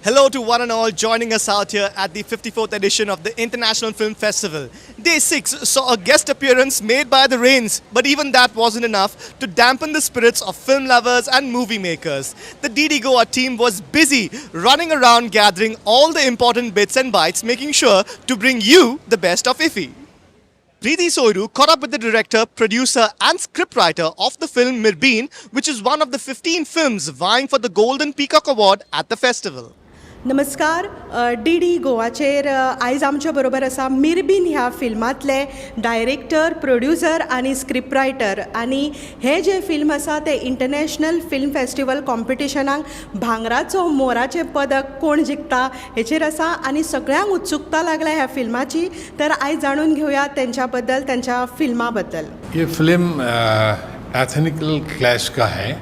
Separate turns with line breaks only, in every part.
Hello to one and all joining us out here at the 54th edition of the International Film Festival. Day 6 saw a guest appearance made by the Rains, but even that wasn't enough to dampen the spirits of film lovers and movie makers. The DD Goa team was busy running around gathering all the important bits and bytes, making sure to bring you the best of IFFI. Preeti Soiru caught up with the director, producer and scriptwriter of the film Mirbeen, which is one of the 15 films vying for the Golden Peacock Award at the festival.
नमस्कार DD गोवाचेर आयज आमचे बरोबर आसा मिरबीन ह्या फिल्मांतले director, producer आनी script writer आनी हे जे film आसा ते इंटरनॅशनल फिल्म फेस्टिवल कॉम्पिटिशनाक भांगराचो मोराचें पदक कोण जिखता हेचेर आसा आनी सगळ्यांक उत्सुकता लागल्या ह्या फिल्माची. तर आयज जाणून घेवया त्यांच्या बद्दल, त्यांच्या फिल्मा बद्दल.
ये फिल्म एथनिकल क्लैश का है.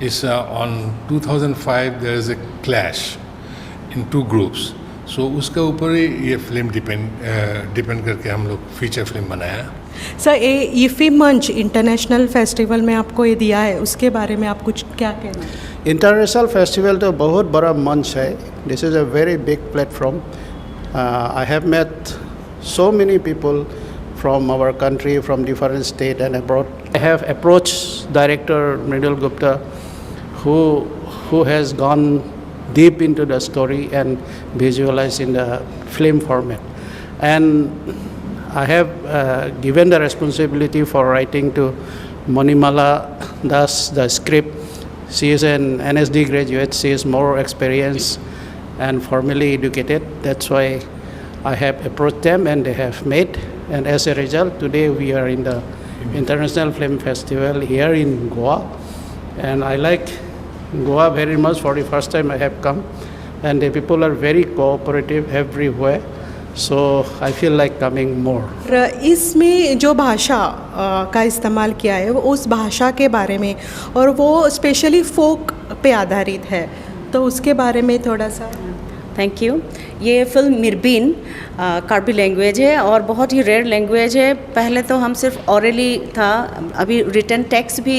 इस on 2005 there is a clash in two groups. So उसके ऊपर ही ये फिल्म डिपेंड करके हम लोग फीचर फिल्म बनाया.
सर, ये IFFI मंच इंटरनेशनल फेस्टिवल में आपको ये दिया है, उसके बारे में आप कुछ क्या कहना?
इंटरनेशनल फेस्टिवल तो बहुत बड़ा मंच है. This is a very big platform. I have met so many people from our country, from different state and abroad. I have approached director Mridul Gupta, who has gone deep into the story and visualized in the film format. And I have given the responsibility for writing to Manimala Das, the script. She is an NSD graduate. She is more experienced and formally educated. That's why I have approached them and they have made. And as a result, today we are in the International Film Festival here in Goa. And I like Goa very much. For the first time I have come. And the people are very cooperative everywhere. So I feel like coming more.
इसमें जो भाषा का इस्तेमाल किया है वो उस भाषा के बारे में और वो स्पेशली फोक पे आधारित है, तो उसके बारे में थोड़ा सा.
Thank you. ये फिल्म मिरबीन कार्बी लैंग्वेज है और बहुत ही रेयर लैंग्वेज है. पहले तो हम सिर्फ ऑरली था, अभी रिटन टेक्स्ट भी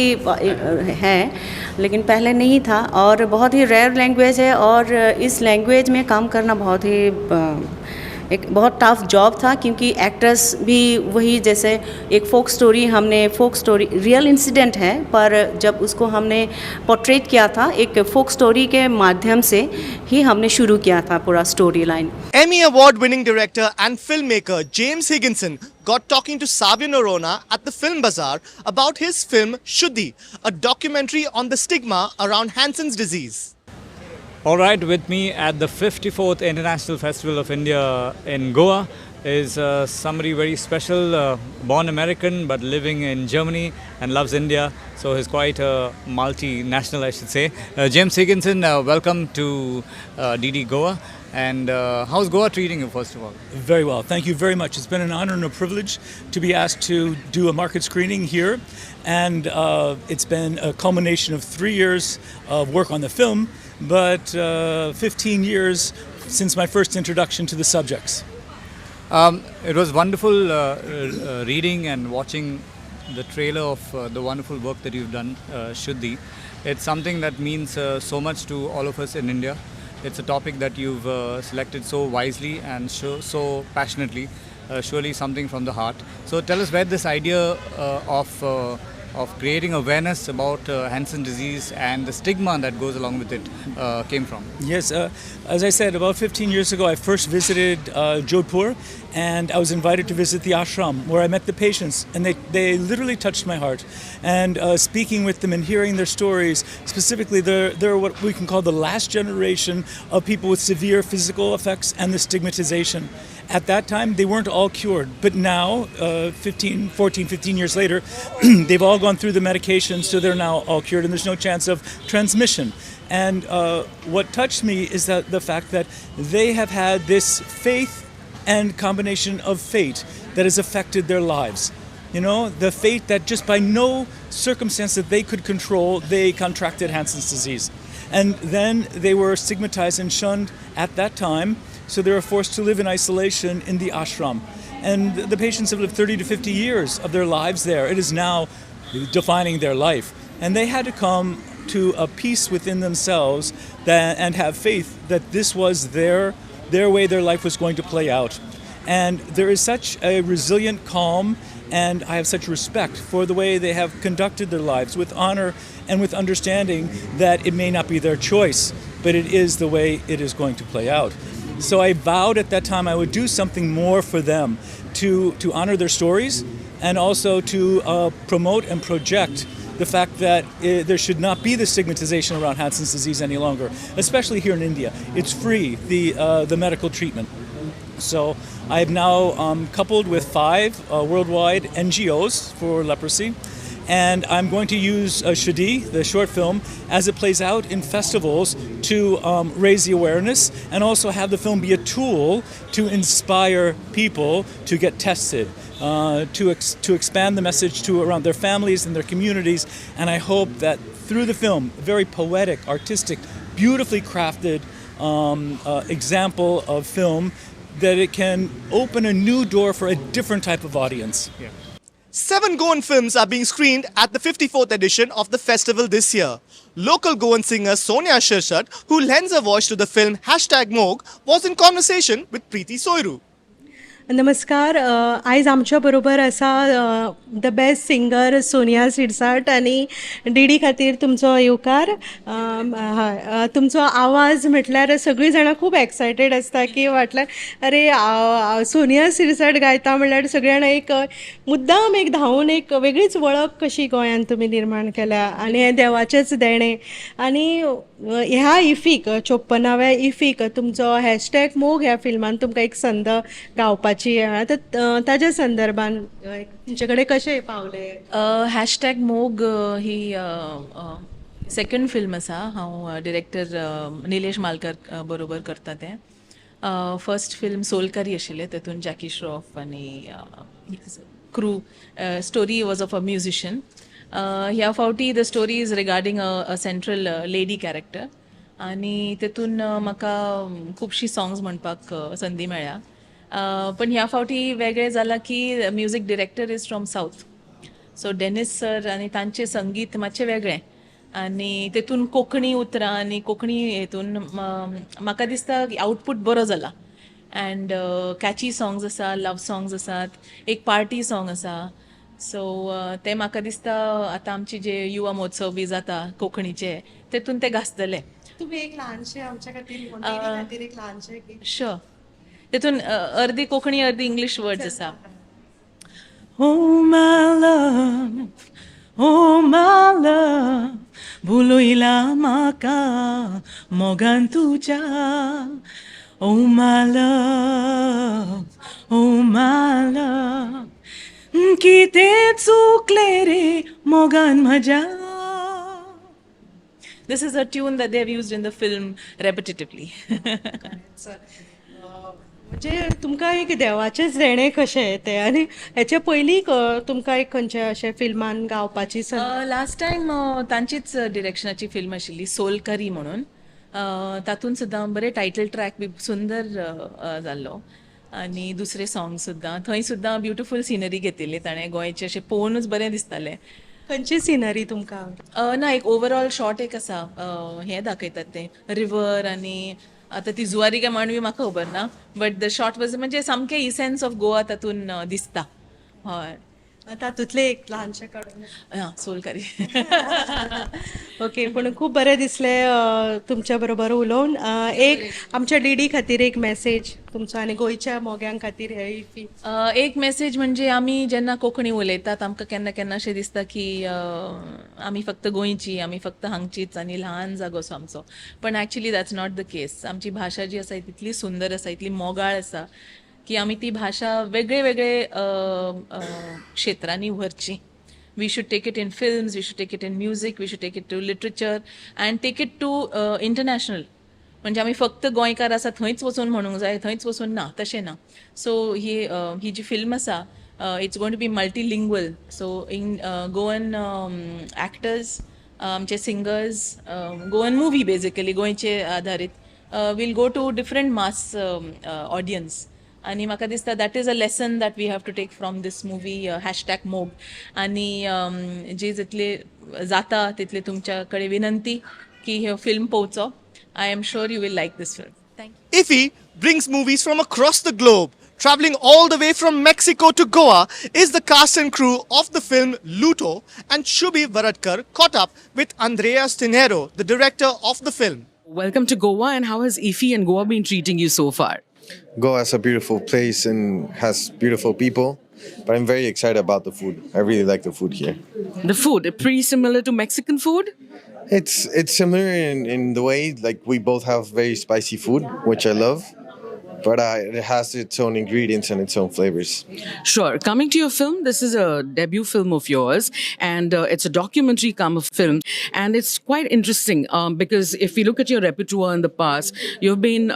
है लेकिन पहले नहीं था, और बहुत ही रेयर लैंग्वेज है. और इस लैंग्वेज में काम करना एक बहुत टफ जॉब था, क्योंकि एक्टर्स भी वही, जैसे एक फोक स्टोरी रियल इंसिडेंट है, पर जब उसको हमने पोर्ट्रेट किया था एक फोक स्टोरी के माध्यम से ही हमने शुरू किया था पूरा story line.
Emmy Award winning director and filmmaker James Higginson got talking to Savio Norona at the Film Bazaar about his film Shuddhi, a documentary on the stigma around Hansen's disease.
All right, with me at the 54th International Festival of India in Goa is somebody very special, born American but living in Germany and loves India, so he's quite a multinational, I should say. James Higginson, welcome to DD Goa. And how's Goa treating you, first of all?
Very well, thank you very much. It's been an honor and a privilege to be asked to do a market screening here. And it's been a culmination of 3 years of work on the film, but 15 years since my first introduction to the subjects.
It was wonderful reading and watching the trailer of the wonderful work that you've done, Shuddhi. It's something that means so much to all of us in India. It's a topic that you've selected so wisely and so passionately, surely something from the heart. So tell us where this idea of creating awareness about Hansen's disease and the stigma that goes along with it came from.
Yes, as I said, about 15 years ago I first visited Jodhpur, and I was invited to visit the ashram where I met the patients, and they literally touched my heart. And speaking with them and hearing their stories, specifically they're what we can call the last generation of people with severe physical effects and the stigmatization. At that time, they weren't all cured, but now, 15 years later, they've all gone through the medication, so they're now all cured, and there's no chance of transmission. And what touched me is that the fact that they have had this faith and combination of fate that has affected their lives. You know, the fate that just by no circumstance that they could control, they contracted Hansen's disease. And then they were stigmatized and shunned at that time, so they were forced to live in isolation in the ashram. And the patients have lived 30 to 50 years of their lives there. It is now defining their life. And they had to come to a peace within themselves and have faith that this was their way their life was going to play out. And there is such a resilient calm, and I have such respect for the way they have conducted their lives with honor and with understanding that it may not be their choice, but it is the way it is going to play out. So I vowed at that time I would do something more for them to honor their stories and also to promote and project the fact that there should not be the stigmatization around Hansen's disease any longer, especially here in India. It's free, the medical treatment. So I have now coupled with 5 worldwide NGOs for leprosy, and I'm going to use Shadi, the short film, as it plays out in festivals to raise the awareness and also have the film be a tool to inspire people to get tested, to expand the message to around their families and their communities. And I hope that through the film, a very poetic, artistic, beautifully crafted example of film, that it can open a new door for a different type of audience.
7 Goan films are being screened at the 54th edition of the festival this year. Local Goan singer Sonia Shirshat, who lends her voice to the film #Mog, was in conversation with Preeti Soiru.
नमस्कार. आयज आमच्या बरोबर आसा the best singer Sonia Shirsat आनी DD खातीर तुमचो येवकार. तुमचो आवाज म्हटल्यार सगळीं जाणां खूब एक्सायटेड आसता की म्हटल्यार अरे सोनिया शिरसाट गायता म्हटल्यार सगळीं जाणां एक मुद्दाम एक धांवून एक वेगळीच वळख कशी गोंयांत तुमी निर्माण केल्या आनी हें देवाचेंच देणें. आनी ह्या इफीक 54व्या इफीक तुमचो #मोग ह्या फिल्मान तुमकां एक संद गावपाची तर ताज्या संदर्भान तुमचे कडेन कशें पावलें?
#मोग ही सेकंड फिल्म आसा. हांव डिरेक्टर निलेश मालकर बरोबर करता तें. फर्स्ट फिल्म सोलकारी आशिल्लें, तेतून जॅकी श्रॉफ आनी crew. Story was of a musician. ह्या फावटी the story is regarding a central lady character आनी तेतून म्हाका खुबशीं सॉंग्स म्हणपाक संदी मेळ्ळ्या. पण ह्या फावटी वेगळें जालां की music director is from south, so Dennis sir आनी तांचें संगीत मातशें वेगळें आनी तेतून कोंकणी उतरां आनी कोंकणी हेतून म्हाका दिसता आउटपूट बरो जाला. अँड कॅची सॉंग्स आसा, लव सॉंग्स आसात, एक पार्टी सॉंग आसा. सो ते म्हाका दिसता आतां आमचे जे युवा महोत्सव बी जाता कोंकणीचे तेतून ते घासतले.
तुम्ही एक ल्हानशें आमच्या खातीर एक ल्हानशें
श्योर. तेतून earthy Konkani earthy English words आसा.
Oh my love, oh my love, बुलोयला म्हाका मोगान तुज्या. Oh my love, oh my love, कितें चुकलें रे मोगान म्हज्या.
This is a tune that they have used in the film repetitively.
म्हणजे तुमकां एक देवाचेंच देणें कशें तें. आनी हेचे पयलीं तुमकां एक खंयचे अशें फिल्मान गावपाची
लास्ट टायम तांचीच डिरेक्शनाची फिल्म आशिल्ली सोलकारी म्हणून. तातून सुद्दां बरे टायटल ट्रॅक बी सुंदर जाल्लो आनी दुसरे सॉंग सुद्दां. थंय सुद्दां ब्युटिफूल सिनरी घेतिल्ली ताणें गोंयचें अशें पळोवनूच बरें दिसतालें.
खंयची सिनरी तुमकां?
ना, एक ओवरऑल शॉट एक आसा, हें दाखयतात तें रिवर आनी आतां ती जुवारी काय मांडवी म्हाका खबर ना, बट द शॉट वॉज म्हणजे सामकें इसेन्स ऑफ गोवा तातून दिसता. हय,
तातूंतले एक ल्हानशें काडून.
सोलकारी.
ओके, पूण खूब बरें दिसलें तुमच्या बरोबर उलोवन. एक आमच्या डीडी खातीर एक मॅसेज तुमचो आनी गोंयच्या मोग्यां खातीर हे इफी.
एक मॅसेज म्हणजे आमी जेन्ना कोंकणी उलयतात आमकां केन्ना केन्ना अशें दिसता की आमी फक्त गोंयची, आमी फक्त हांगचीच आनी ल्हान जागो आमचो. पण actually that's not the case. आमची भाशा जी आसा तितली सुंदर आसा, इतली मोगाळ आसा की आमी ती भाशा वेगळे वेगळे क्षेत्रांनी व्हरची. We should take it in films, we should take it in music, we should take it to literature and take it to international. म्हणजे आमी फक्त गोंयकार आसा थंयच वचून म्हणूंक जाय, थंयच वचून ना, तशें ना. सो ही जी फिल्म आसा it's going to be multilingual. So in Goan actors, आमचे सिंगर्स, गोवन मुवी बेजिकली गोंयचे आधारीत will go to different mass audience आनी म्हाका दिसता that is a lesson that we have to take from this movie hashtag Mog आनी जी जितली जाता तितली तुमच्या कडेन विनंती की हे फिल्म पळोवचो I am sure you will like this film thank you
IFFI brings movies from across the globe. Traveling all the way from Mexico to Goa is the cast and crew of the film Luto, and Shubhi Varadkar caught up with Andrea Stinero, the director of the film.
Welcome to Goa, and how has IFFI and Goa been treating you so far?
Goa is a beautiful place and has beautiful people, but I'm very excited about the food. I really like the food here.
The food, pretty similar to Mexican food?
It's similar in the way, like we both have very spicy food, which I love, but it has its own ingredients and its own flavors.
Sure. Coming to your film, this is a debut film of yours, and it's a documentary come of film, and it's quite interesting because if we look at your repertoire in the past, you've been,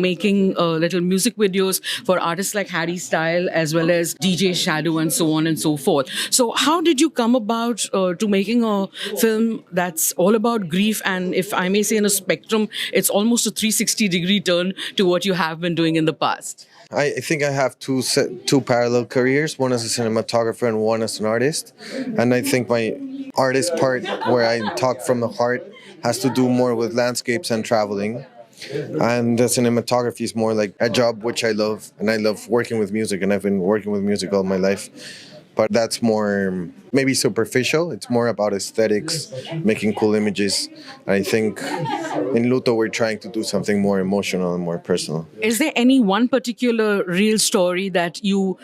making little music videos for artists like Harry Style as well as DJ Shadow and so on and so forth. So how did you come about to making a film that's all about grief, and if I may say in a spectrum, it's almost a 360-degree turn to what you have been doing in the past?
I think I have two parallel careers, one as a cinematographer and one as an artist. And I think my artist part, where I talk from the heart, has to do more with landscapes and traveling. And the cinematography is more like a job which I love, and I love working with music, and I've been working with music all my life. But that's more maybe superficial. It's more about aesthetics, making cool images. And I think in Luto we're trying to do something more emotional and more personal.
Is there any one particular real story that you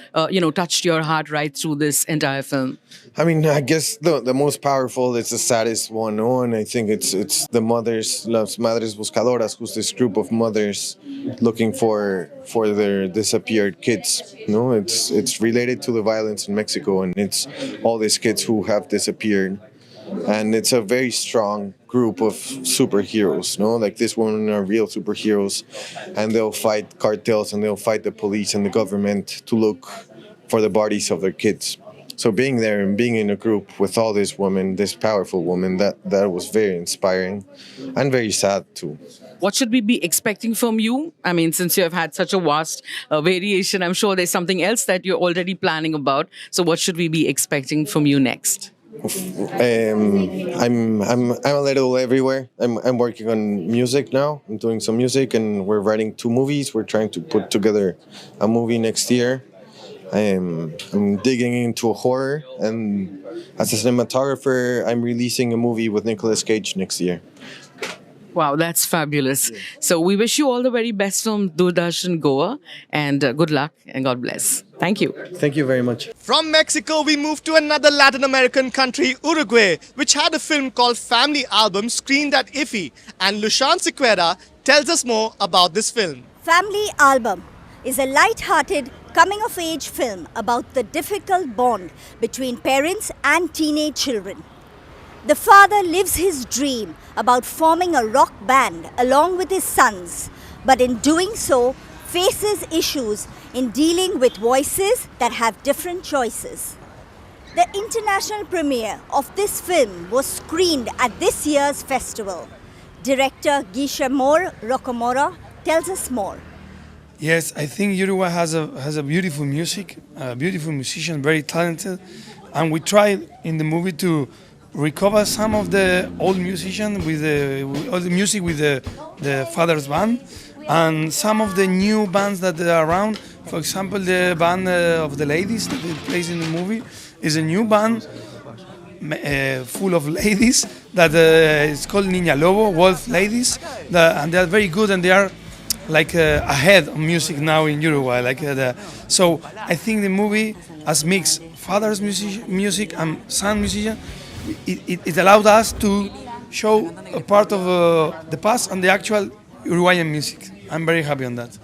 touched your heart right through this entire film?
I mean, I guess the most powerful is the saddest one. No, and I think it's the mothers, Las Madres Buscadoras, who's this group of mothers looking for their disappeared kids. No, it's related to the violence in Mexico, and it's all these kids who have disappeared. And it's a very strong group of superheroes, no? Like these women are real superheroes, and they'll fight cartels and they'll fight the police and the government to look for the bodies of their kids. So being there and being in a group with all these women, this powerful woman, that was very inspiring and very sad too.
What should we be expecting from you? I mean, since you have had such a vast variation, I'm sure there's something else that you're already planning about. So what should we be expecting from you next?
I'm a little everywhere. I'm working on music now. I'm doing some music, and we're writing 2 movies. We're trying to put together a movie next year. I'm digging into horror, and as a cinematographer, I'm releasing a movie with Nicolas Cage next year.
Wow, that's fabulous. Yeah. So we wish you all the very best from Doordarshan Goa, and good luck and God bless. Thank you.
Thank you very much.
From Mexico, we move to another Latin American country, Uruguay, which had a film called Family Album screened at IFFI, and Lushan Sequeira tells us more about this film.
Family Album is a light-hearted coming-of-age film about the difficult bond between parents and teenage children. The father lives his dream about forming a rock band along with his sons, but in doing so, faces issues in dealing with voices that have different choices. The international premiere of this film was screened at this year's festival. Director Guillermo Rocamora tells us more.
Yes, I think Uruguay has a beautiful music, beautiful musician, very talented, and we tried in the movie to recover some of the old musicians with all the music with the father's band, and some of the new bands that are around. For example, the band of the ladies that plays in the movie is a new band full of ladies that is called Niña Lobo, Wolf Ladies, and they are very good, and they are like ahead of music now in Uruguay. So I think the movie has mixed father's music and son musician. It allowed us to show a part of the past and the actual Uruguayan music. I'm very happy on that.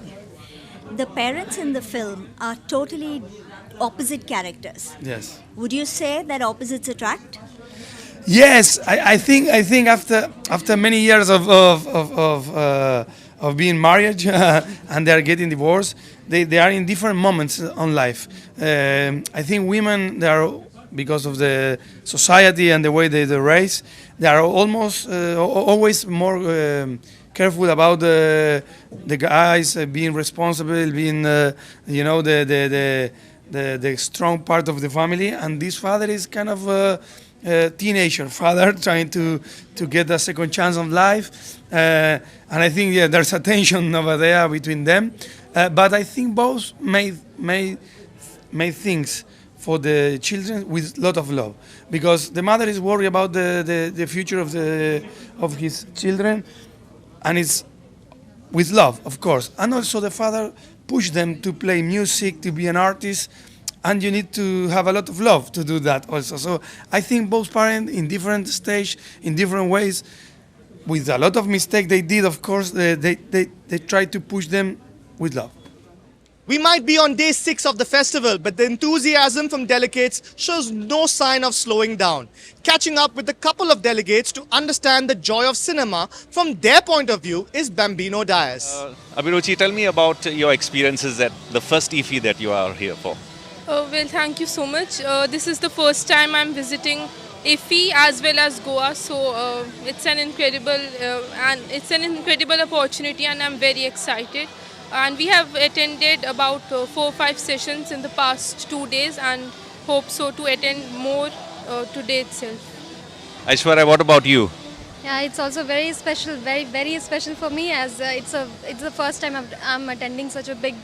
The parents in the film are totally opposite characters.
Yes.
Would you say that opposites attract?
Yes, I think after many years of being married and they are getting divorced, they are in different moments on life. I think women, they are, because of the society and the way they raise, they are almost always more careful about the guys being responsible, being the strong part of the family, and this father is kind of a teenager father trying to get a second chance of life, and I think there's a tension over there between them, but I think both made things for the children with a lot of love, because the mother is worried about the future of his children, and it's with love, of course. And also the father pushed them to play music, to be an artist, and you need to have a lot of love to do that also. So I think both parents in different stage, in different ways, with a lot of mistake they did, of course, they tried to push them with love.
We might be on day 6 of the festival, but the enthusiasm from delegates shows no sign of slowing down. Catching up with a couple of delegates to understand the joy of cinema from their point of view is Bambino Dias.
Abhiruchi, tell me about your experiences at the first IFFI that you are here for.
Well, thank you so much. This is the first time I'm visiting IFFI as well as Goa, so it's an incredible opportunity, and I'm very excited. And we have attended about 4 or 5 sessions in the past 2 days, and hope so to attend more today itself.
Aishwarya, what about you?
Yeah, it's also very special, very very special for me, as it's the first time I'm attending such a big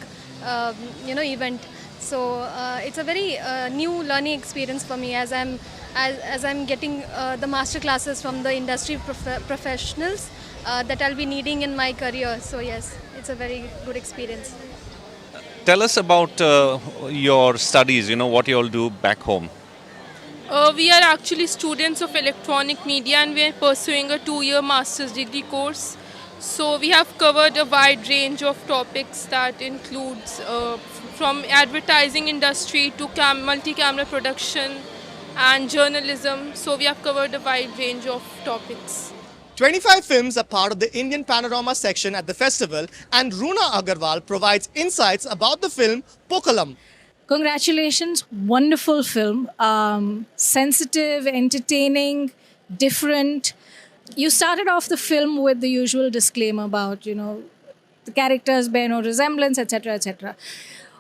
event. So it's a very new learning experience for me, as I'm getting the master classes from the industry professionals that I'll be needing in my career. So yes, it's a very good experience.
Tell us about your studies, what you all do back home.
We are actually students of electronic media, and we are pursuing a 2-year master's degree course. So we have covered a wide range of topics that includes from advertising industry to multi-camera production and journalism. So we have covered a wide range of topics.
25 films are part of the Indian Panorama section at the festival, and Runa Agarwal provides insights about the film Pokalam.
Congratulations, wonderful film. Sensitive, entertaining, different. You started off the film with the usual disclaimer about, the characters bear no resemblance, etc., etc.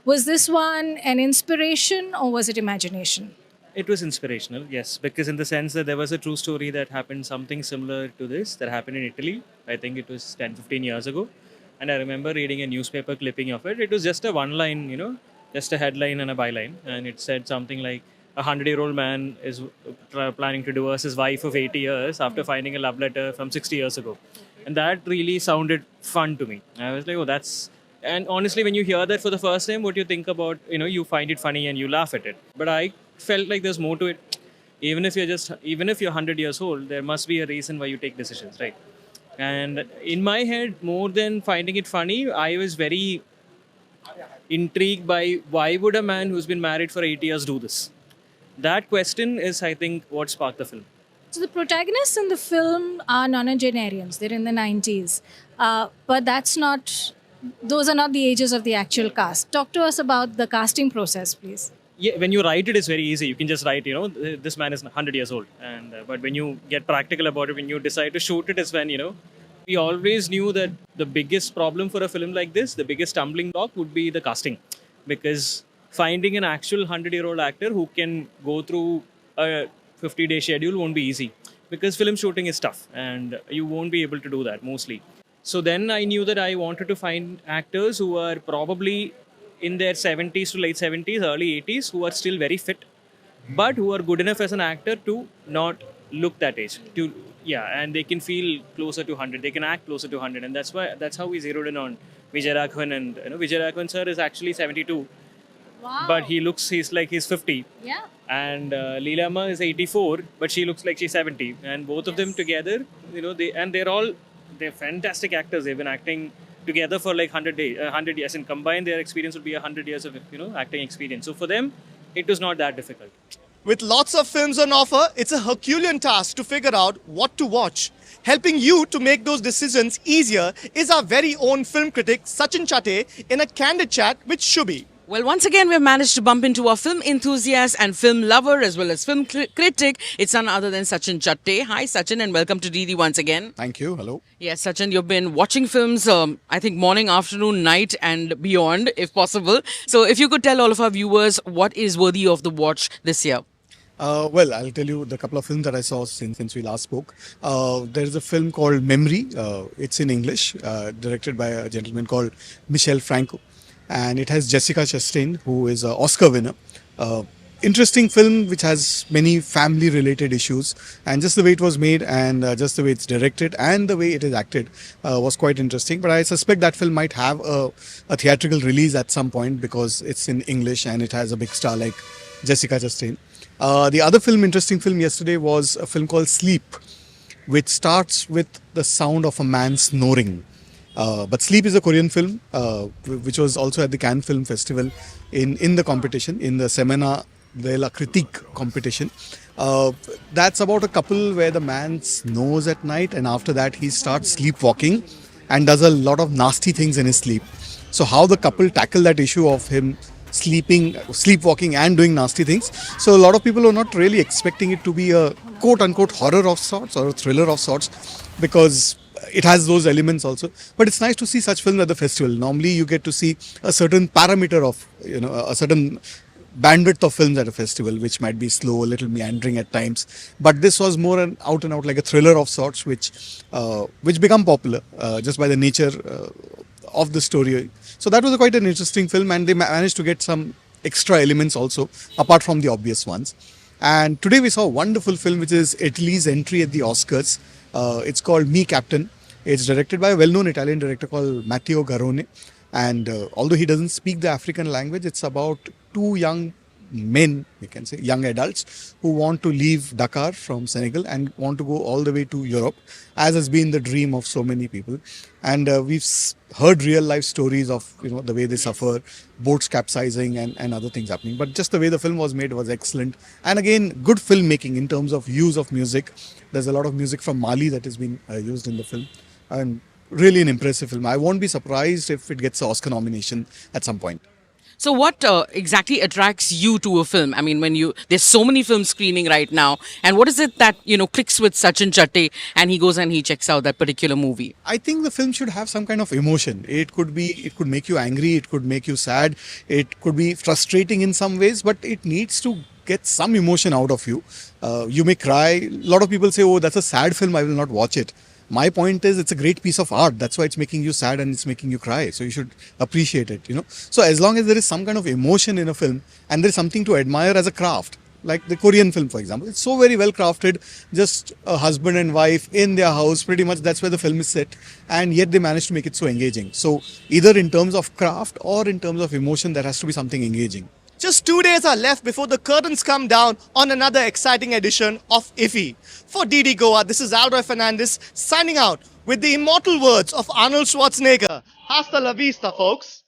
Was this one an inspiration or was it imagination?
It was inspirational, yes, because in the sense that there was a true story that happened, something similar to this, that happened in Italy. I think it was 10-15 years ago. And I remember reading a newspaper clipping of it. It was just a one-line, just a headline and a byline. And it said something like, a 100-year-old man is planning to divorce his wife of 80 years after finding a love letter from 60 years ago. And that really sounded fun to me. I was like, oh, that's... And honestly, when you hear that for the first time, what you think about, you find it funny and you laugh at it. But I felt like there's more to it. Even if you're 100 years old, there must be a reason why you take decisions, right? And in my head, more than finding it funny, I was very intrigued by why would a man who's been married for 8 years do this? That question is, I think, what sparked the film.
So the protagonists in the film are nonagenarians. They're in the 90s. But those are not the ages of the actual cast. Talk to us about the casting process, please.
Yeah, when you write it, it's very easy. You can just write, this man is 100 years old. And but when you get practical about it, when you decide to shoot it, is when, we always knew that the biggest problem for a film like this, the biggest stumbling block would be the casting. Because finding an actual 100-year-old actor who can go through a 50-day schedule won't be easy. Because film shooting is tough and you won't be able to do that mostly. So then I knew that I wanted to find actors who are probably in their 70s to late 70s, early 80s, who are still very fit, but who are good enough as an actor to not look that age. And they can feel closer to 100. They can act closer to 100, and that's how we zeroed in on Vijay Raghavan. And Vijay Raghavan sir is actually 72, but he's like he's 50.
Yeah.
And Leela is 84, but she looks like she's 70. And both of them together, they're fantastic actors. They've been acting together for like 100 years, and combined their experience would be 100 years of acting experience. So for them, it was not that difficult.
With lots of films on offer, it's a Herculean task to figure out what to watch. Helping you to make those decisions easier is our very own film critic Sachin Chate in a candid chat with Shubhi.
Well, once again, we've managed to bump into our film enthusiast and film lover as well as film critic. It's none other than Sachin Chatte. Hi, Sachin, and welcome to DD once again.
Thank you. Hello.
Yes, Sachin, you've been watching films, I think, morning, afternoon, night, and beyond, if possible. So, if you could tell all of our viewers what is worthy of the watch this year.
Well, I'll tell you the couple of films that I saw since we last spoke. There is a film called Memory. It's in English, directed by a gentleman called Michel Franco. And it has Jessica Chastain, who is an Oscar winner. Interesting film which has many family related issues, and just the way it was made and just the way it's directed and the way it is acted was quite interesting. But I suspect that film might have a theatrical release at some point because it's in English and it has a big star like Jessica Chastain. The other interesting film yesterday was a film called Sleep, which starts with the sound of a man snoring. But Sleep is a Korean film, which was also at the Cannes Film Festival in the competition, in the Semana de la Critique competition. That's about a couple where the man snores at night and after that he starts sleepwalking and does a lot of nasty things in his sleep. So how the couple tackle that issue of him sleepwalking and doing nasty things. So a lot of people are not really expecting it to be a quote-unquote horror of sorts or a thriller of sorts, because it has those elements also. But it's nice to see such films at the festival. Normally you get to see a certain parameter of, a certain bandwidth of films at a festival, which might be slow, a little meandering at times. But this was more an out and out like a thriller of sorts, which become popular just by the nature of the story. So that was quite an interesting film, and they managed to get some extra elements also, apart from the obvious ones. And today we saw a wonderful film, which is Italy's entry at the Oscars. It's called Me, Captain. It's directed by a well-known Italian director called Matteo Garrone. And although he doesn't speak the African language, it's about two young men, we can say, young adults, who want to leave Dakar from Senegal and want to go all the way to Europe, as has been the dream of so many people. And we've heard real life stories of the way they suffer, boats capsizing and other things happening. But just the way the film was made was excellent. And again, good filmmaking in terms of use of music. There's a lot of music from Mali that has been used in the film. And really an impressive film. I won't be surprised if it gets an Oscar nomination at some point.
So what exactly attracts you to a film? I mean, there's so many films screening right now, and what is it that, clicks with Sachin Chatte and he goes and he checks out that particular movie?
I think the film should have some kind of emotion. It could make you angry, it could make you sad, it could be frustrating in some ways, but it needs to get some emotion out of you. You may cry. A lot of people say, oh, that's a sad film, I will not watch it. My point is, it's a great piece of art. That's why it's making you sad and it's making you cry. So you should appreciate it, So as long as there is some kind of emotion in a film and there is something to admire as a craft, like the Korean film, for example, it's so very well crafted. Just a husband and wife in their house, pretty much that's where the film is set. And yet they managed to make it so engaging. So either in terms of craft or in terms of emotion, there has to be something engaging.
Just 2 days are left before the curtains come down on another exciting edition of IFFI. For DD Goa, this is Alroy Fernandez signing out with the immortal words of Arnold Schwarzenegger. Hasta la vista, folks.